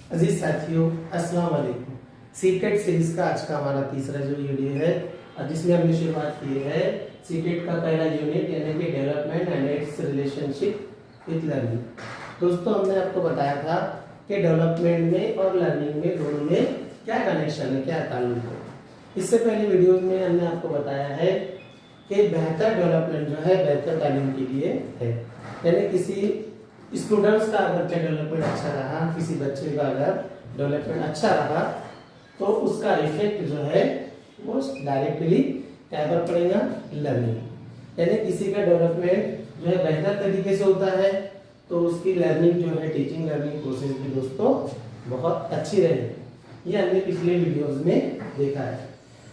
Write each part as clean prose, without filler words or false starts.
अजीज साथियों, अस्सलाम वालेकुम। सीटेट सीरीज का आज का हमारा तीसरा जो वीडियो है और जिसमें हमने शुरुआत की है सीटेट का पहला यूनिट यानी कि development and it's relationship with learning. दोस्तों, हमने आपको बताया था कि डेवलपमेंट में और लर्निंग में दोनों में क्या कनेक्शन है, क्या ताल्लुक है। इससे पहले वीडियोज में हमने आपको बताया है कि बेहतर डेवलपमेंट जो है बेहतर तालीम के लिए है, यानी किसी स्टूडेंट्स का अगर डेवलपमेंट अच्छा रहा, किसी बच्चे का अगर डेवलपमेंट अच्छा रहा तो उसका इफेक्ट जो है वो डायरेक्टली क्या पर पड़ेगा, लर्निंग। यानी किसी का डेवलपमेंट जो है बेहतर तरीके से होता है तो उसकी लर्निंग जो है टीचिंग लर्निंग प्रोसेस भी दोस्तों बहुत अच्छी रहेगी। ये हमने पिछले वीडियोस में देखा है।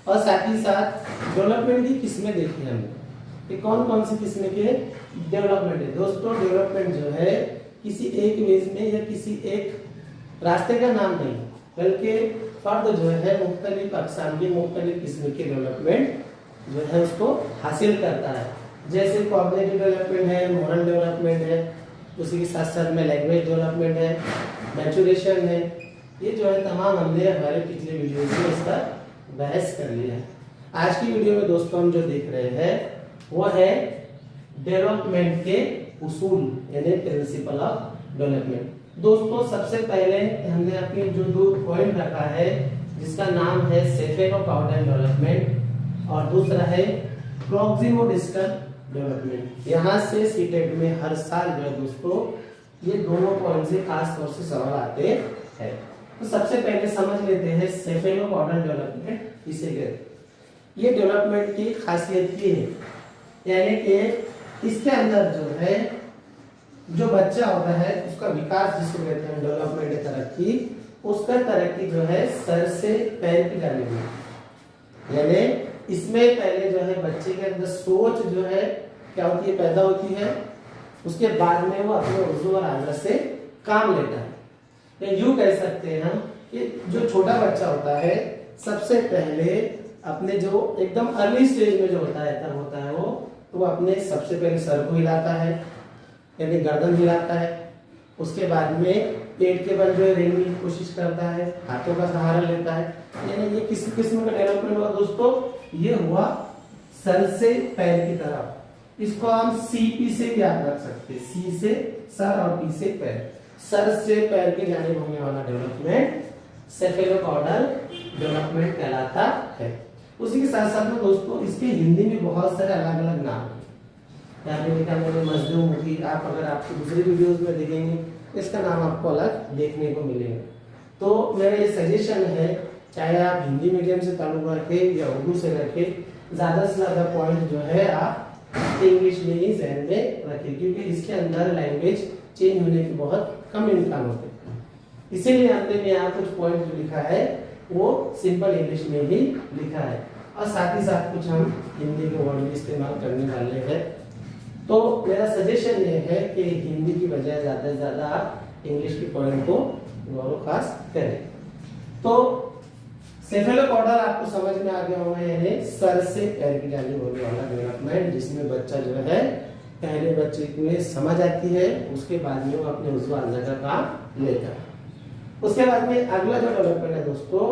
और साथ ही साथ डेवलपमेंट की किस्में देखी हमने कि कौन कौन सी किस्में के डेवलपमेंट है। दोस्तों, डेवलपमेंट जो है किसी एक वेज में या किसी एक रास्ते का नाम नहीं, बल्कि फर्द जो है मुख्तलिफ अक़साम की मुख्तलिफ किस्म के डेवलपमेंट जो है उसको हासिल करता है। जैसे कॉग्निटिव डेवलपमेंट है, मोरल डेवलपमेंट है, उसी के साथ साथ में लैंग्वेज डेवलपमेंट है, मैच्योरेशन है। ये जो है तमाम हमने हमारे पिछले वीडियो में इसका बहस कर लिया है। आज की वीडियो में दोस्तों हम जो देख रहे हैं वो है डेवलपमेंट के उसूल यानी प्रिंसिपल ऑफ डेवलपमेंट। दोस्तों, सबसे पहले हमने अपने जो दो पॉइंट रखा है जिसका नाम है सेफेलो-कॉर्डल डेवलपमेंट और दूसरा है प्रॉक्सिमो डिस्टल डेवलपमेंट। यहाँ से सीटेट में हर साल जो है दोस्तों ये दोनों पॉइंट से खास तौर से सवाल आते हैं। तो सबसे पहले समझ लेते हैं सेफेलो-कॉर्डल डेवलपमेंट किसे कहते हैं। ये डेवलपमेंट की खासियत ये है, यानी कि इसके अंदर जो है जो बच्चा होता है उसका विकास जिसको कहते हैं डेवलपमेंट तरक्की, उसका तरक्की जो है सर से पैर की जाने में, यानी इसमें पहले जो है बच्चे के अंदर सोच जो है क्या होती है, पैदा होती है। उसके बाद में वो अपने उज़्व और आज़ा से काम लेता है। यूं कह सकते हैं हम कि जो छोटा बच्चा होता है सबसे पहले अपने जो एकदम अर्ली स्टेज में जो होता है तब होता है वो तो अपने सबसे पहले सर को हिलाता है यानी गर्दन हिलाता है। उसके बाद में पेट के बल जो है रेंगने की कोशिश करता है, हाथों का सहारा लेता है। यानी ये किस किस्म का डेवलपमेंट हुआ दोस्तों, ये हुआ सर से पैर की तरफ। इसको हम CP से भी याद रख सकते हैं, C से सर और P से पैर। सर से पैर के जानिब होने वाला डेवलपमेंट सेफेलो-कॉर्डल डेवलपमेंट कहलाता है। उसी के साथ साथ में दोस्तों इसके हिंदी में बहुत सारे अलग अलग नाम हैं। यहाँ पे लिखा मैंने मजदूमुखी, आप अगर आपको दूसरे वीडियोस में देखेंगे इसका नाम आपको अलग देखने को मिलेगा। तो मेरा ये सजेशन है, चाहे आप हिंदी मीडियम से ताल्लुक रखें या उर्दू से रखें, ज्यादा से ज्यादा पॉइंट जो है आप इंग्लिश में ही ध्यान में रखें, क्योंकि इसके अंदर लैंग्वेज चेंज होने के बहुत कम इम्कान होते हैं। इसीलिए हमने यहाँ कुछ पॉइंट जो लिखा है वो सिंपल इंग्लिश में ही लिखा है और साथ ही साथ कुछ हम हिंदी के वर्ड भी इस्तेमाल करने वाले हैं। तो मेरा सजेशन ये है कि हिंदी की बजाय ज्यादा से ज्यादा आप इंग्लिश के पॉइंट को गौर खास करें। तो सेफेलो-कॉर्डल आपको समझ में आ गया होगा, यानी सर से पैर की जानिब होने वाला डेवलपमेंट जिसमें बच्चा जो है पहले बच्चे को समझ आती है, उसके बाद में वो अपने उज़्व आज़ा का काम लेता है। उसके बाद में अगला जो डेवलपमेंट है दोस्तों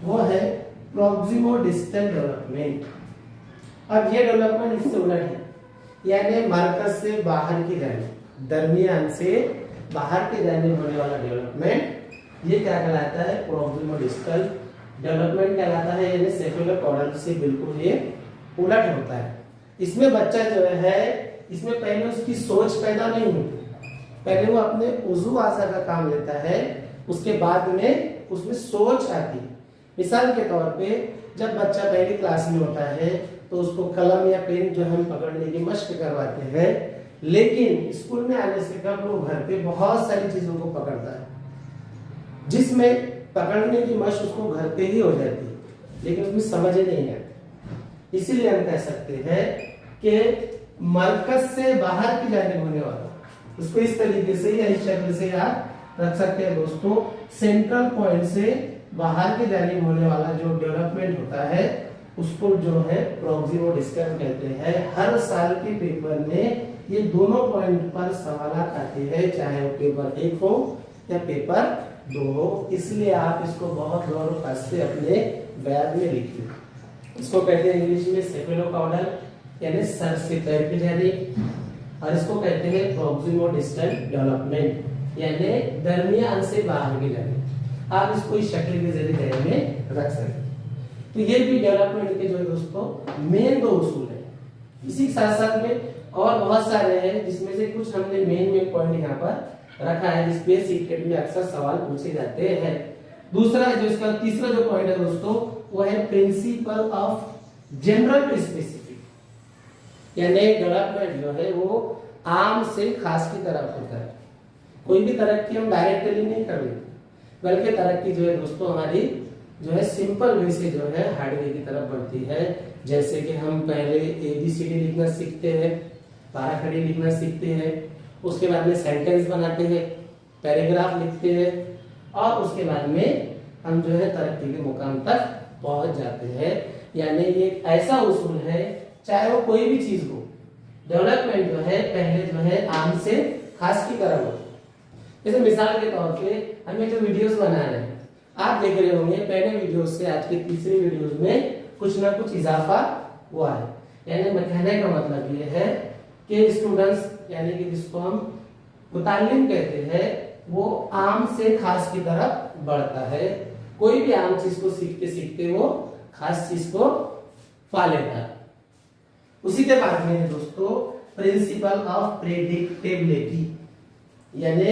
वो है प्रॉक्सिमो डिस्टल डेवलपमेंट। अब ये डेवलपमेंट इससे उलट है, यानी मरकज से बाहर की जानिब, दरमियान से बाहर की जानिब होने वाला डेवलपमेंट ये क्या कहलाता है, प्रॉक्सिमो डिस्टल डेवलपमेंट कहलाता है। यानी सेफेलो-कॉर्डल से बिल्कुल ये उलट होता है। इसमें बच्चा जो है इसमें पहले उसकी सोच पैदा नहीं होती, पहले वो अपने उज़्व आज़ा का काम लेता है, उसके बाद में उसमें सोच आती है। मिसाल के तौर पे जब बच्चा पहली क्लास में होता है तो उसको कलम या पेन जो हम पकड़ने की मशक करवाते हैं, लेकिन स्कूल में आने से कब वो घर पे बहुत सारी चीजों को पकड़ता है जिसमें पकड़ने की मशक उसको घर पे ही हो जाती है, लेकिन उसमें समझ नहीं आती। इसीलिए हम कह सकते हैं कि मरकज से बाहर की जानिब होने वाला, उसको इस तरीके से या इस शक्ल से आप रख सकते हैं दोस्तों। सेंट्रल पॉइंट से बाहर की जानिब होने वाला जो डेवलपमेंट होता है उसको जो है प्रॉक्सिमो डिस्टल कहते हैं। हर साल के पेपर में ये दोनों पॉइंट पर सवाल आते हैं, चाहे वो पेपर 1 हो या पेपर 2 हो, इसलिए आप इसको बहुत गौर से अपने बैग में लिखिए। इसको कहते हैं इंग्लिश में सेफेलोकाउडल यानी सर से पैर की जारी, और इसको कहते हैं प्रोक्सिमो डिस्टल डेवलपमेंट यानी दरमियान से बाहर की जारी। आप इसको इस शक्ल के जरिए ध्यान में रख सकते हैं। तो ये भी डेवलपमेंट के जो है दोस्तों मेन 2 उसूल है। इसी के साथ साथ में और बहुत सारे हैं, जिसमें से कुछ हमने मेन पॉइंट यहाँ पर रखा है, जिसपे सीटेट में अक्सर सवाल पूछे जाते हैं। दूसरा जो इसका तीसरा जो पॉइंट है दोस्तों, वो है principle of general to specific, यानी डेवलपमेंट जो है वो आम से खास की तरफ होता है। कोई भी तरक्की हम डायरेक्टली नहीं कर रहे, बल्कि तरक्की जो है दोस्तों हमारी जो है सिंपल वे से जो है हार्ड वे की तरफ बढ़ती है। जैसे कि हम पहले ABCD लिखना सीखते हैं, पारा खड़ी लिखना सीखते हैं, उसके बाद में सेंटेंस बनाते हैं, पैराग्राफ लिखते हैं, और उसके बाद में हम जो है तरक्की के मुकाम तक पहुंच जाते हैं। यानी ये ऐसा उसूल है, चाहे वो कोई भी चीज हो, डेवलपमेंट जो है पहले जो है आम से खास की तरफ हो। जैसे मिसाल के तौर पे हम जो वीडियोस बना रहे हैं, आप देख रहे होंगे पहले वीडियो से आज के तीसरे वीडियोस में कुछ ना कुछ इजाफा हुआ है। यानी कहने का मतलब ये है कि स्टूडेंट्स यानी कि जिसको हम मुतालिम कहते हैं, वो आम से खास की तरफ बढ़ता है। कोई भी आम चीज को सीखते सीखते वो खास चीज को पा लेता है। उसी के बाद में दोस्तों प्रिंसिपल ऑफ प्रेडिक्टेबिलिटी, यानी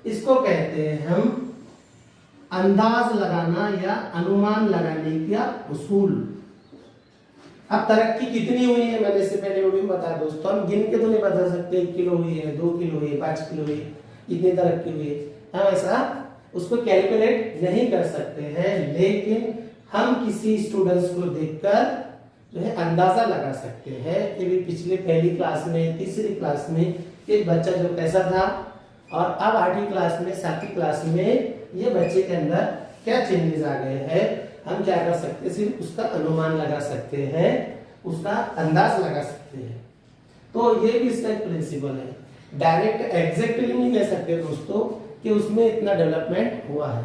इसको कहते हैं हम अंदाज लगाना या अनुमान लगाने का उसूल। अब तरक्की कितनी हुई है, मैंने इससे पहले वीडियो में बताया दोस्तों, हम गिन के तो नहीं बता सकते 1 किलो हुई है, 2 किलो हुई है, 5 किलो हुई, इतनी तरक्की हुई है, हम ऐसा उसको कैलकुलेट नहीं कर सकते हैं। लेकिन हम किसी स्टूडेंट्स को देखकर जो है अंदाजा लगा सकते हैं कि भी पिछले पहली क्लास में, तीसरी क्लास में एक बच्चा जो कैसा था, और अब 8वीं क्लास में, 7वीं क्लास में ये बच्चे के अंदर क्या चेंजेस आ गए हैं। हम क्या कर सकते हैं, सिर्फ उसका अनुमान लगा सकते हैं, उसका अंदाज लगा सकते हैं। तो ये भी इसका एक प्रिंसिपल है। डायरेक्ट एग्जैक्टली नहीं कह सकते दोस्तों कि उसमें इतना डेवलपमेंट हुआ है।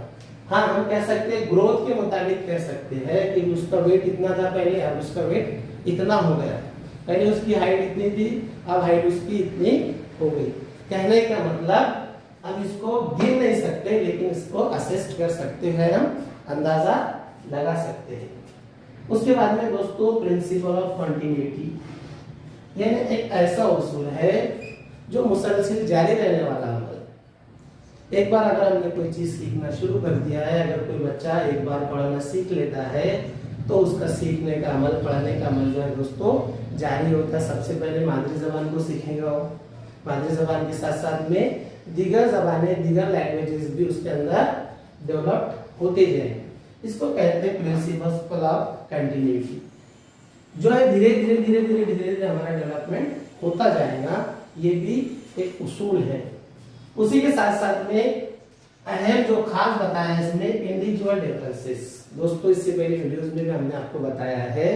हाँ, हम कह सकते हैं ग्रोथ के मुताबिक कह सकते हैं कि उसका वेट इतना था पहले, अब उसका वेट इतना हो गया। पहले उसकी हाइट इतनी थी, अब हाइट उसकी इतनी हो गई। कहने का मतलब हम इसको गिन नहीं सकते, लेकिन इसको असिस्ट कर सकते हैं, हम अंदाजा लगा सकते हैं। उसके बाद में दोस्तों प्रिंसिपल ऑफ कंटिन्यूटी, यानी एक ऐसा उसूल है जो मुसलसल जारी रहने वाला अमल। एक बार अगर हमने कोई चीज सीखना शुरू कर दिया है, अगर कोई बच्चा एक बार पढ़ना सीख लेता है, तो उसका सीखने का अमल, पढ़ने का अमल जो है दोस्तों जारी होता है। सबसे पहले मादरी जबान को सीखेगा वो, मादरी जबान के साथ साथ में दीगर जबानें, दीगर लैंग्वेजेस भी उसके अंदर डेवलप होते जाएंगे। इसको कहते हैं प्रिंसिपल ऑफ कंटिन्यूटी, जो है धीरे धीरे हमारा डेवलपमेंट होता जाएगा। ये भी एक उसूल है। उसी के साथ साथ में अहम जो खास बताया है इसमें इंडिविजुअल डिफरेंसेस। दोस्तों इससे पहले वीडियोस में भी हमने आपको बताया है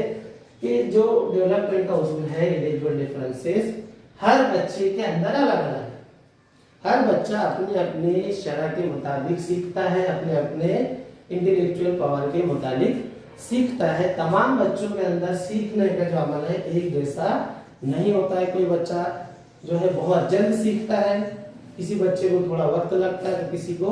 कि जो डेवलपमेंट का उसूल है इंडिविजुअल डिफरेंसेस, हर बच्चे के अंदर अलग अलग है। हर बच्चा अपने अपने शरह के मुताबिक सीखता है, अपने अपने इंटेलेक्चुअल पावर के मुताबिक सीखता है। तमाम बच्चों के अंदर सीखने का जो अमल है एक जैसा नहीं होता है। कोई बच्चा जो है बहुत जल्द सीखता है, किसी बच्चे को थोड़ा वक्त लगता है, तो किसी को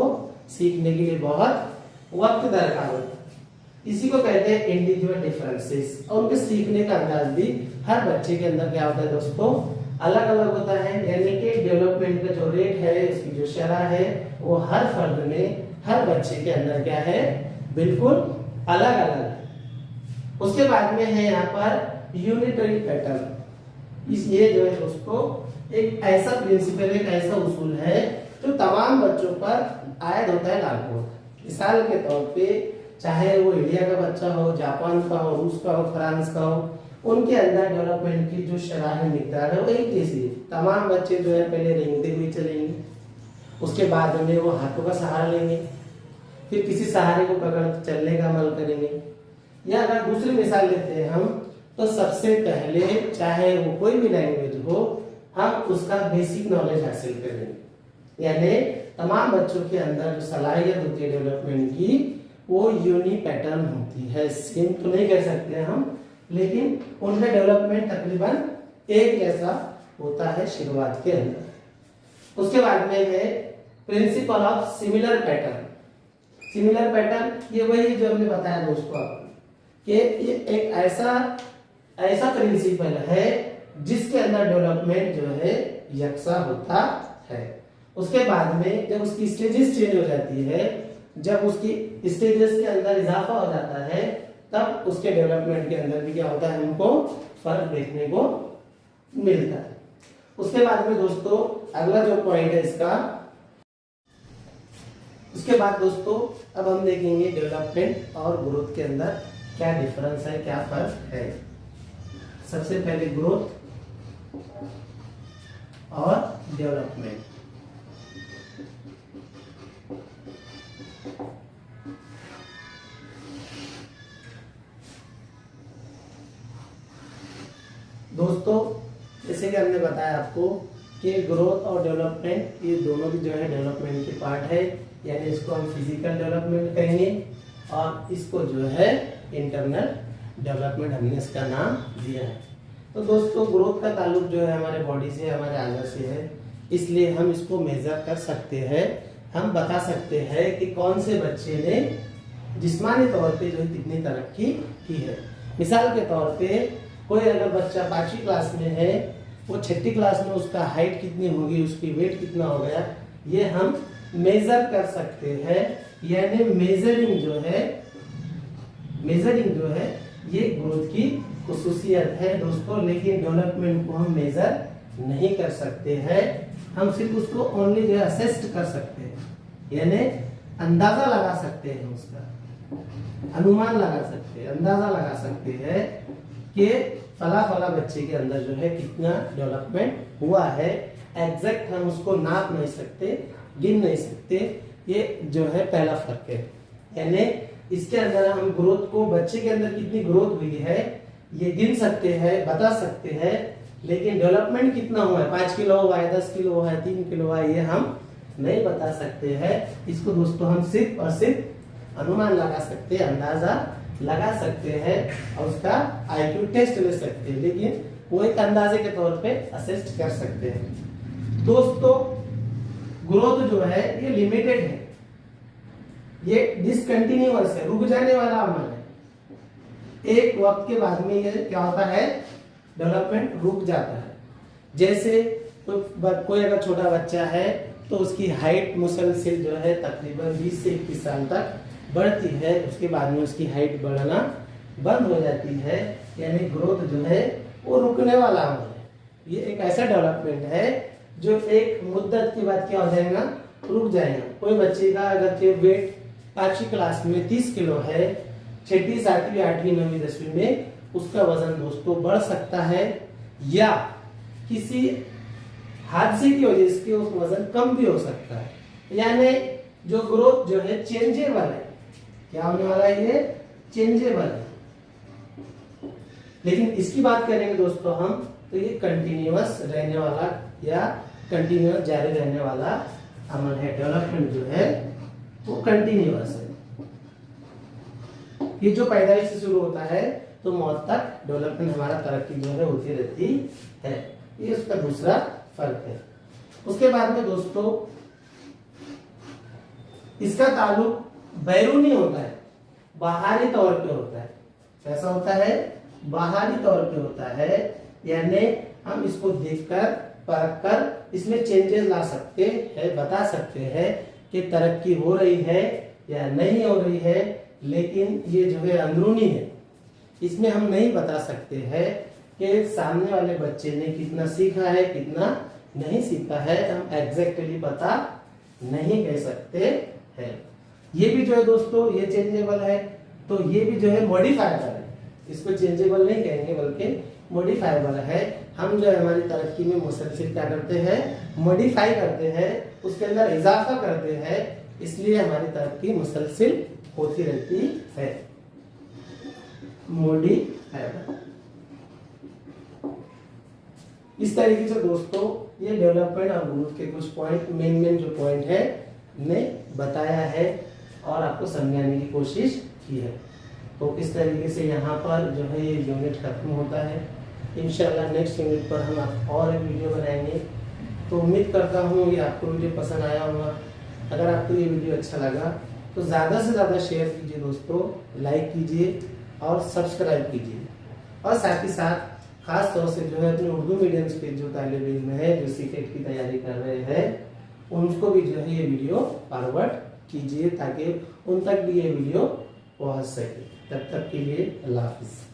सीखने के लिए बहुत वक्त दरकार होता है। इसी को कहते हैं इंडिविजुअल डिफरेंसेस। और उनके सीखने का अंदाज भी हर बच्चे के अंदर क्या होता है दोस्तों, अलग अलग होता है। यानी कि डेवलपमेंट का जो रेट है, उसकी जो शरह है, वो हर फर्द में, हर बच्चे के अंदर क्या है, बिल्कुल अलग अलग है। उसके बाद में है यहाँ पर यूनिटरी पैटर्न। इस ये जो है दोस्तों एक ऐसा प्रिंसिपल, एक ऐसा उसूल है जो तमाम बच्चों पर आयद होता है, लागू होता है। मिसाल के तौर पे चाहे वो इंडिया का बच्चा हो, जापान का हो, रूस का हो, फ्रांस का हो, उनके अंदर डेवलपमेंट की जो शरह मिकदार है वो एक जैसी है। तमाम बच्चे जो है पहले रेंगते हुए चलेंगे, उसके बाद में वो हाथों का सहारा लेंगे, फिर किसी सहारे को पकड़ चलने का अमल करेंगे। या अगर दूसरी मिसाल लेते हैं हम, तो सबसे पहले चाहे वो कोई भी लैंग्वेज हो, हम उसका बेसिक नॉलेज हासिल करेंगे। यानी तमाम बच्चों के अंदर जो सलाहियत होती है डेवलपमेंट की वो यूनी पैटर्न होती है। सेम तो नहीं कह सकते हम, लेकिन उनका डेवलपमेंट तकरीबन एक जैसा होता है शुरुआत के अंदर। उसके बाद में है principle of similar pattern. Similar pattern ये वही जो हमने बताया दोस्तों आपको कि ये एक ऐसा प्रिंसिपल है जिसके अंदर डेवलपमेंट जो है यकसा होता है। उसके बाद में जब उसकी स्टेजेस चेंज हो जाती है, जब उसकी स्टेजेस के अंदर इजाफा हो जाता है, तब उसके डेवलपमेंट के अंदर भी क्या होता है, हमको फर्क देखने को मिलता है। उसके बाद में दोस्तों अगला जो पॉइंट है इसका, उसके बाद दोस्तों अब हम देखेंगे डेवलपमेंट और ग्रोथ के अंदर क्या डिफरेंस है, क्या फर्क है। सबसे पहले ग्रोथ और डेवलपमेंट। दोस्तों जैसे कि हमने बताया आपको कि ग्रोथ और डेवलपमेंट ये दोनों भी जो है डेवलपमेंट के पार्ट है, यानी इसको हम फिजिकल डेवलपमेंट कहेंगे और इसको जो है इंटरनल डेवलपमेंट हमने इसका नाम दिया है। तो दोस्तों ग्रोथ का ताल्लुक जो है हमारे बॉडी से, हमारे आंगर से है, इसलिए हम इसको मेजर कर सकते हैं। हम बता सकते हैं कि कौन से बच्चे ने जिस्मानी तौर पे जो है कितनी तरक्की की है। मिसाल के तौर पे कोई अगर बच्चा 5वीं क्लास में है, वो 6ठी क्लास में उसका हाइट कितनी होगी, उसकी वेट कितना हो गया, ये हम मेजर कर सकते हैं। यानी मेजरिंग जो है ये ग्रोथ की खुसूसियत है दोस्तों, लेकिन डेवलपमेंट को हम मेजर नहीं कर सकते हैं। हम सिर्फ उसको ओनली जो है असेस्ट कर सकते हैं, यानी अंदाजा लगा सकते हैं, उसका अनुमान लगा सकते हैं, अंदाजा लगा सकते हैं कि फला बच्चे के अंदर जो है कितना डेवलपमेंट हुआ है। एग्जैक्ट हम उसको नाप नहीं सकते, गिन नहीं सकते। ये जो है पहला फर्क है। यानी इसके अंदर हम ग्रोथ को, बच्चे के अंदर कितनी ग्रोथ हुई है ये गिन सकते हैं, बता सकते हैं, लेकिन डेवलपमेंट कितना हुआ है, 5 किलो हुआ है, 10 किलो हुआ है, 3 किलो हुआ है, ये हम नहीं बता सकते हैं। इसको दोस्तों हम सिर्फ और सिर्फ अनुमान लगा सकते हैं, अंदाजा लगा सकते हैं और उसका आईक्यू टेस्ट ले सकते हैं, लेकिन वो एक अंदाजे के तौर पे असिस्ट कर सकते हैं। दोस्तों ग्रोथ जो है ये लिमिटेड है, ये डिसकंटिन्यूअस है, रुक जाने वाला अमल है। एक वक्त के बाद में ये क्या होता है, डेवलपमेंट रुक जाता है। जैसे कोई अगर छोटा बच्चा है तो उसकी हाइट मुसलसिल जो है तकरीबन 20 से 21 साल तक बढ़ती है, उसके बाद में उसकी हाइट बढ़ना बंद हो जाती है, यानी ग्रोथ जो है वो रुकने वाला अमल है। ये एक ऐसा डेवलपमेंट है जो एक मुद्दत के बाद क्या हो जाएगा, रुक जाएगा। कोई बच्चे का अगर वेट 5वीं क्लास में 30 किलो है, 6ठी 7वीं 8वीं 9वीं 10वीं में उसका वजन दोस्तों बढ़ सकता है, या किसी हादसे की वजह से उसका वजन कम भी हो सकता है। यानी जो ग्रोथ जो है चेंजेबल है, क्या होने वाला है, ये चेंजेबल है। लेकिन इसकी बात करेंगे दोस्तों हम, तो ये कंटिन्यूअस रहने वाला या कंटिन्यूअस जारी रहने वाला अमल है। डेवलपमेंट जो है वो कंटिन्यूअस है। ये जो पैदाइश से शुरू होता है तो मौत तक डेवलपमेंट हमारा तरक्की जो है होती रहती है। ये उसका दूसरा फर्क है। उसके बाद में दोस्तों इसका ताल्लुक बैरूनी होता है, बाहरी तौर पे होता है। कैसा होता है, बाहरी तौर पे होता है। यानी हम इसको देखकर परख कर इसमें चेंजेस ला सकते हैं, बता सकते हैं कि तरक्की हो रही है या नहीं हो रही है, लेकिन ये जो है अंदरूनी है। इसमें हम नहीं बता सकते हैं कि सामने वाले बच्चे ने कितना सीखा है, कितना नहीं सीखा है, हम एग्जैक्टली पता नहीं कह सकते हैं। ये भी जो है दोस्तों ये चेंजेबल है, तो ये भी जो है मॉडिफाइबल है। इसको चेंजेबल नहीं कहेंगे बल्कि मॉडिफाइबल है। हम जो है हमारी तरक्की में मुसलसिल क्या करते हैं, मॉडिफाई करते हैं, उसके अंदर इजाफा करते हैं, इसलिए हमारी तरक्की मुसलसिल होती रहती है। मॉडिफाइबल। इस तरीके से दोस्तों ये डेवलपमेंट और ग्रोथ के कुछ पॉइंट मेन जो पॉइंट है ने बताया है और आपको समझाने की कोशिश की है। तो इस तरीके से यहाँ पर जो है ये यूनिट खत्म होता है। इंशाल्लाह नेक्स्ट यूनिट पर हम और एक वीडियो बनाएंगे। तो उम्मीद करता हूँ ये आपको वीडियो पसंद आया होगा। अगर आपको ये वीडियो अच्छा लगा तो ज़्यादा से ज़्यादा शेयर कीजिए दोस्तों, लाइक कीजिए और सब्सक्राइब कीजिए। और साथ ही साथ खास तौर से जो है अपने उर्दू मीडियम के जो तालिब इल्म है जो सीटेट की तैयारी कर रहे हैं उनको भी जो है ये वीडियो फॉरवर्ड कीजिए ताकि उन तक भी ये वीडियो पहुंच सके। तब तक के लिए अल्लाह हाफिज़।